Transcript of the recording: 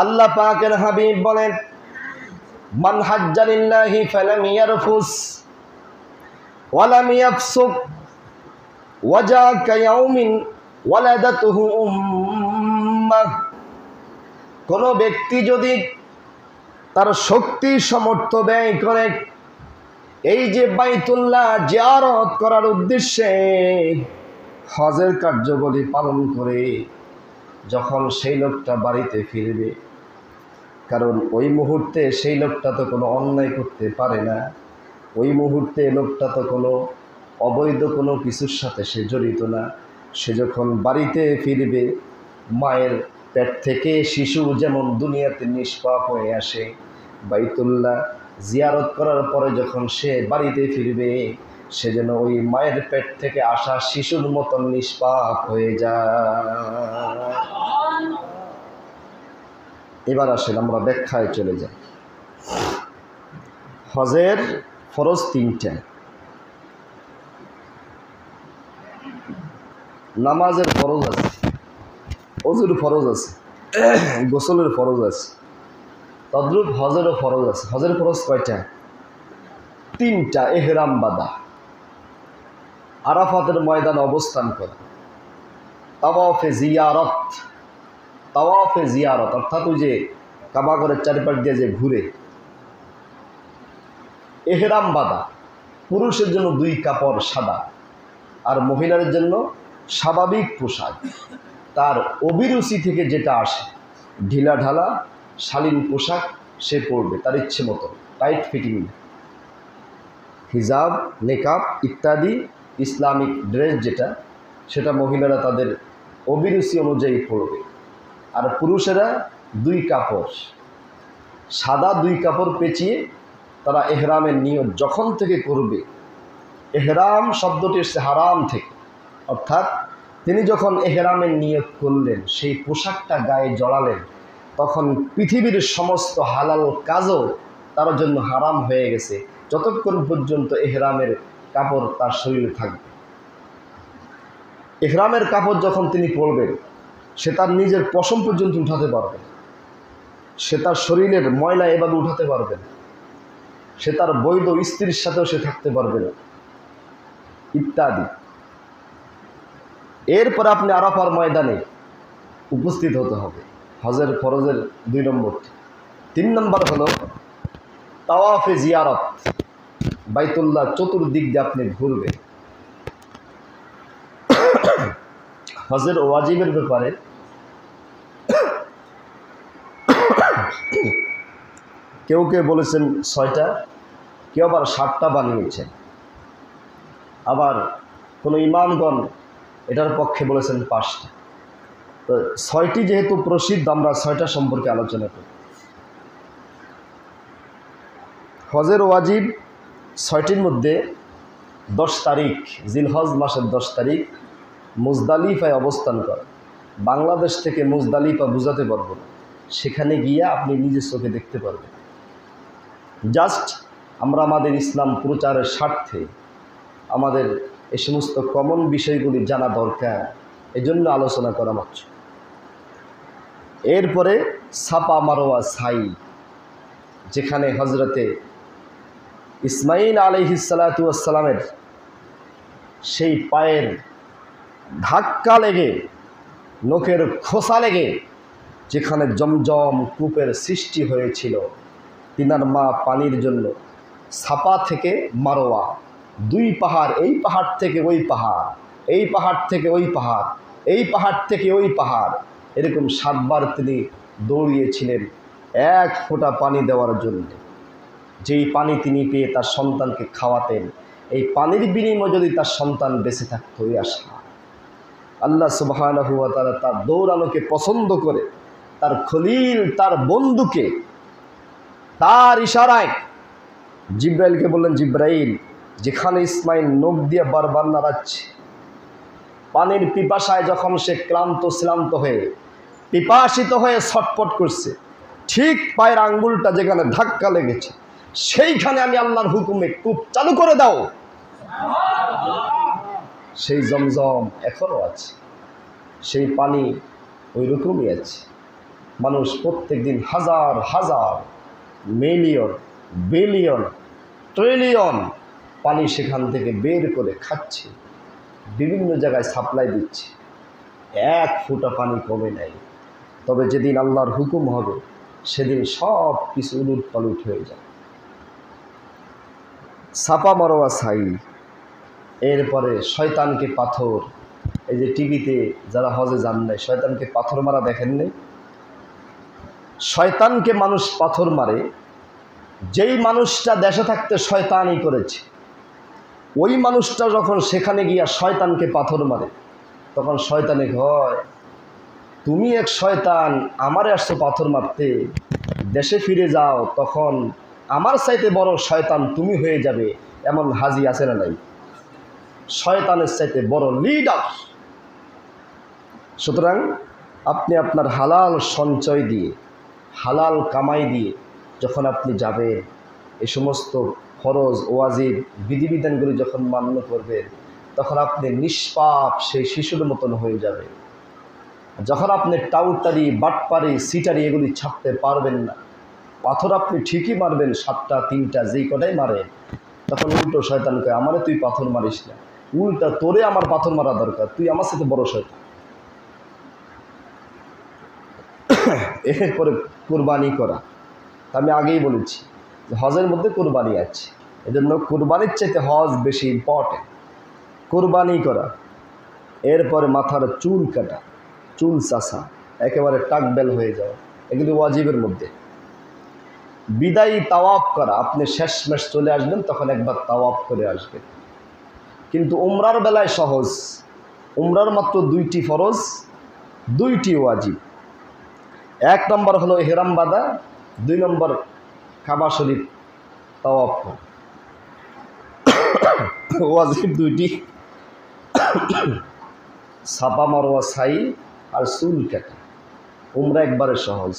আল্লাহ পাকের হাবিব বলেন, মান হাজ্জা লিল্লাহি ফালাম ইয়ারফুস ওয়ালাম ইয়াফসুক ওয়াজা কায়াউমিন ওয়ালাদাতুহু উম্মাহ। কোন ব্যক্তি যদি তার শক্তি সামর্থ্য ব্যয় করে এই যে বাইতুল্লাহ জিয়ারত করার উদ্দেশ্যে হজের কার্যবলী পালন করে, যখন সেই লোকটা বাড়িতে ফিরবে, কারণ ওই মুহূর্তে সেই লোকটা তো কোনো অন্যায় করতে পারে না, ওই মুহূর্তে লোকটা তো কোনো অবৈধ কোনো কিছুর সাথে সে জড়িত না। সে যখন বাড়িতে ফিরবে, মায়ের পেট থেকে শিশু যেমন দুনিয়াতে নিষ্পাপ হয়ে আসে, বাইতুল্লাহ জিয়ারত করার পরে যখন সে বাড়িতে ফিরবে, সে যেন ওই মায়ের পেট থেকে আসা শিশুর মতন নিষ্পাপ হয়ে যায়। এবার আসেন আমরা ব্যাখ্যায় চলে যাই। হজের ফরজ তিনটা। নামাজের ফরজ আছে, ওযুর ফরজ আছে, গোসলের ফরজ আছে, তদ্রূপ হজেরও ফরজ আছে। হজের ফরজ কয়টা? তিনটা। এহরাম বাঁধা, আরাফাতের ময়দানে অবস্থান করা, তাওয়াফে জিয়ারত। তাওয়াফে জিয়ারত অর্থাৎ ওই যে কাবা ঘরের চারিপাশ দিয়ে যে ঘুরে। এহরাম বাঁধা, পুরুষের জন্য 2 কাপড় সাদা, আর মহিলার জন্য স্বাভাবিক পোশাক। তার অভিরুচি থেকে যেটা আসে, ঢিলা ঢালা শালীন পোশাক সে পরবে তার ইচ্ছে মতো, টাইট ফিটিং, হিজাব, নেকাব ইত্যাদি ইসলামিক ড্রেস যেটা, সেটা মহিলারা তাদের অভিরুচি অনুযায়ী পরবে। আর পুরুষেরা 2 কাপড় সাদা, 2 কাপড় পেঁচিয়ে তারা এহরামের নিয়ত যখন থেকে করবে। এহরাম শব্দটি এসেছে হারাম থেকে, অর্থাৎ তিনি যখন এহরামের নিয়ত করলেন, সেই পোশাকটা গায়ে জড়ালেন, তখন পৃথিবীর সমস্ত হালাল কাজও তার জন্য হারাম হয়ে গেছে, যতক্ষণ পর্যন্ত এহরামের কাপড় তার শরীরে থাকবে। এহরামের কাপড় যখন তিনি পরবেন, সে তার নিজের পশম পর্যন্ত উঠাতে পারবে, সে তার শরীরের ময়লা এভাবে উঠাতে পারবে না, সে তার বৈধ স্ত্রীর সাথেও সে থাকতে পারবে না ইত্যাদি। এরপর আপনি আরাফার ময়দানে উপস্থিত হতে হবে। হজের ফরজের 2 নম্বর। 3 নম্বর হলো তাওয়াফে জিয়ারত, বাইতুল্লাহ চতুর্দিক দিয়ে আপনি ঘুরবেন। হজের ওয়াজিবের ব্যাপারে কেউ কেউ বলেছেন 6টা, কেউ আবার 7টা বানিয়েছেন, আবার কোনো ইমামগণ এটার পক্ষে বলেছেন 5টা। তো 6টি যেহেতু প্রসিদ্ধ, আমরা 6টা সম্পর্কে আলোচনা করি। হজের ওয়াজিব 6টির মধ্যে 10 তারিখ, জিলহজ মাসের 10 তারিখ মুজদালিফায় অবস্থান করা। বাংলাদেশ থেকে মুজদালিফা বুঝাতে পারবো না, সেখানে গিয়ে আপনি নিজের চোখে দেখতে পারবেন। জাস্ট আমরা আমাদের ইসলাম প্রচারের স্বার্থে আমাদের এই সমস্ত কমন বিষয়গুলি জানা দরকার, এজন্য আলোচনা করা মাত্র। এরপরে সাপা মারোয়া সাই, যেখানে হজরতে ইসমাইল আলাইহিসসালাতু ওয়াসসালামের সেই পায়ের ধাক্কা লেগে, নখের খোসা লেগে যেখানে জমজম কূপের সৃষ্টি হয়েছিল, তিনার মা পানির জন্য সাপা থেকে মারোয়া 2 পাহাড়, এই পাহাড় থেকে ওই পাহাড়, এই পাহাড় থেকে ওই পাহাড়, এই পাহাড় থেকে ওই পাহাড়, এরকম 7 বার তিনি দৌড়িয়েছিলেন 1 ফোঁটা পানি দেওয়ার জন্য। যেই পানি তিনি পেয়ে তার সন্তানকে খাওয়াতেন, এই পানির বিনিময়ে যদি তার সন্তান বেঁচে থাকত, ওই আশা। আল্লাহ সুবহানাহু ওয়া তাআলা তার দৌড়ানোকে পছন্দ করে তার খলিল, তার বন্ধুকে তার ইশারায় জিব্রাইলকে বললেন, জিব্রাইল, যেখানে ইসমাইল নখ দিয়ে বারবার নাড়াচ্ছে, পানির পিপাসায় যখন সে ক্লান্ত হয়ে পিপাসিত হয়ে ছটফট করছে, ঠিক পায়ের আঙ্গুলটা যেখানে ধাক্কা লেগেছে, সেইখানে আমি আল্লাহর হুকুমে কূপ চালু করে দাও। সেই জমজম এখনো আছে, সেই পানি ওই রকমই আছে। মানুষ প্রত্যেক দিন হাজার হাজার মিলিয়ন বিলিয়ন ট্রিলিয়ন পানি সেখান থেকে বের করে খাচ্ছে, বিভিন্ন জায়গায় সাপ্লাই দিচ্ছে, এক ফোঁটা পানি কমে নেয়। তবে যেদিন আল্লাহর হুকুম হবে সেদিন সব কিছু উলুট পালুট হয়ে যায়। সাপা মারোয়া ছাই, এরপরে শয়তানকে পাথর। এই যে টিভিতে যারা হজে যান নাই, শয়তানকে পাথর মারা দেখেন নাই? শয়তানকে মানুষ পাথর মারে, যেই মানুষটা দেশে থাকতে শয়তানি করেছে, ওই মানুষটা যখন সেখানে গিয়া শয়তানকে পাথর মারে, তখন শয়তানে হয়, তুমি এক শয়তান, আমারে আসছো পাথর মারতে, দেশে ফিরে যাও, তখন আমার চাইতে বড় শয়তান তুমি হয়ে যাবে। এমন হাজি আছে না নাই? শয়তানের চাইতে বড় লিডার। সুতরাং আপনি আপনার হালাল সঞ্চয় দিয়ে, হালাল কামাই দিয়ে যখন আপনি যাবেন, এই সমস্ত ফরজ ওয়াজিব বিধিবিধানগুলি যখন মান্য করবেন, তখন আপনি নিষ্পাপ সেই শিশুর মতন হয়ে যাবে। যখন আপনি টাউটারি বাটপারি সিটারি এগুলি ছাড়তে পারবেন না, পাথর আপনি ঠিকই মারবেন, 7টা 3টা যেই কটাই মারেন, তখন উল্টো শয়তানকে, আমারে তুই পাথর মারিস না, উল্টা তোরে আমার পাথর মারা দরকার, তুই আমার সাথে বড় শয়তান। এরপরে কোরবানি করা, আমি আগেই বলেছি যে হজের মধ্যে কোরবানি আছে, এজন্য কোরবানির চাইতে হজ বেশি ইম্পর্টেন্ট। কোরবানি করা, এরপরে মাথার চুল কাটা, চুল চাষা, একেবারে টাকবেল হয়ে যাওয়া, এগুলি ওয়াজিবের মধ্যে। বিদায়ী তাওয়াফ করা, আপনি শেষমেশ চলে আসবেন, তখন একবার তাওয়াফ করে আসবেন। কিন্তু উমরার বেলায় সহজ, উমরার মাত্র 2টি ফরজ, 2টি ওয়াজিব। 1 নম্বর হলো ইহরাম বাঁধা, 2 নম্বর কাবা শরীফ তাওয়াফ করা। ওয়াজিব 2টি, সাপা মারোয়া ছাই আর চুল কাটা। উমরা একবারে সহজ।